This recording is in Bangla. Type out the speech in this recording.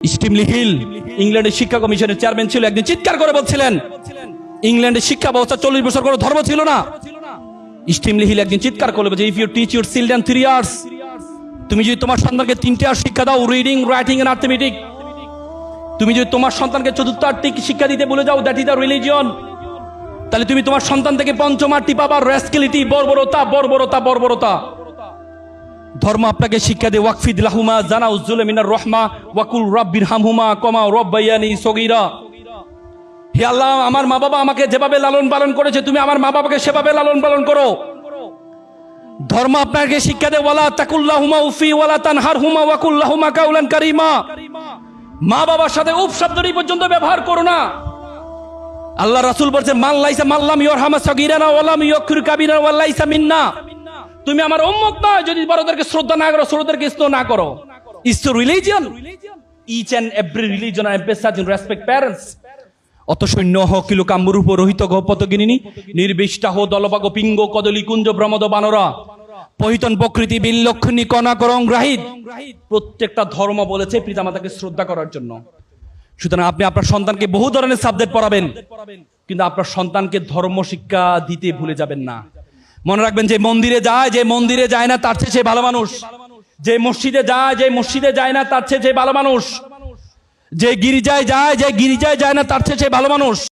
স্টিমলি হিল ইংল্যান্ডের শিক্ষা কমিশনের চেয়ারম্যান ছিল, একদিন চিৎকার করে বলছিলেন ইংল্যান্ডের শিক্ষা ব্যবস্থা 40 বছর কোনো ধর্ম ছিল না। স্টিমলি হিল একদিন চিৎকার করে বলছে, if you teach your children 3 years, তুমি যদি তোমার সন্তানকে 3টে আর শিক্ষা দাও, রিডিং, রাইটিং এন্ড অ্যারিথমেটিক, তুমি যদি তোমার সন্তানকে 4র্থ আর্থিক শিক্ষা দিতে বলে যাও, দ্যাট ইজ দ্য রিলিজিয়ন, তাহলে তুমি তোমার সন্তান থেকে 5ম আর্থিক পাবা রেসকেলিটি, বর্বরতা, বর্বরতা, বর্বরতা। ধর্ম আপনাকে শিক্ষা দেয় ওয়াকফিদ লাহুমা জানাউ যুলা মিনার রহমা ওয়াকুল রাব্বিরহামহুমা কামা রাব্বায়ানি সগীরা। হে আল্লাহ, আমার মা বাবা আমাকে যেভাবে লালন পালন করেছে, তুমি আমার মা বাবাকে সেভাবে লালন পালন করো। ধর্ম আপনাকে শিক্ষা দেয় ওয়ালা তাকুল্লাহুমা উফি ওয়ালা তানহারহুমা ওয়াকুল্লাহুমা কাউলান কারীমা। মা বাবার সাথে উফ শব্দটি পর্যন্ত ব্যবহার করো না। আল্লাহ রাসূল বলেছেন, মান লাইসা মাল্লাম ইয়ারহামা সগীরানা ওয়ালাম ইয়াকফির কাবীরা ওয়ালাইসা মিন্না। তুমি আমার উম্মত নয় যদি বড়দেরকে শ্রদ্ধা না করো, ছোটদেরকে স্নেহ না করো। It's a religion, each and every religion are emphasise in respect parents. অত সৈন্য হ কিলো কাম্বুরূপ রহিত গপতগিনী নির্বিষ্টাহ দলবাগ পিঙ্গ কদলী কুঞ্জ ভ্রমদ বানরা পহিতন প্রকৃতি বিলক্ষণী কণা করং গ্রাহিত। প্রত্যেকটা ধর্ম বলেছে পিতামাতাকে শ্রদ্ধা করার জন্য। সুতরাং আপনি আপনার সন্তানকে বহু ধরনের সাবজেক্ট পড়াবেন, কিন্তু আপনার সন্তানকে ধর্ম শিক্ষা দিতে ভুলে যাবেন না। মনে রাখবেন, যে মন্দিরে যায় না তার চেয়ে সে ভালো মানুষ, যে মসজিদে যায় না তার চেয়ে সে ভালো মানুষ, যে গির্জায় যায় না তার চেয়ে সে ভালো মানুষ।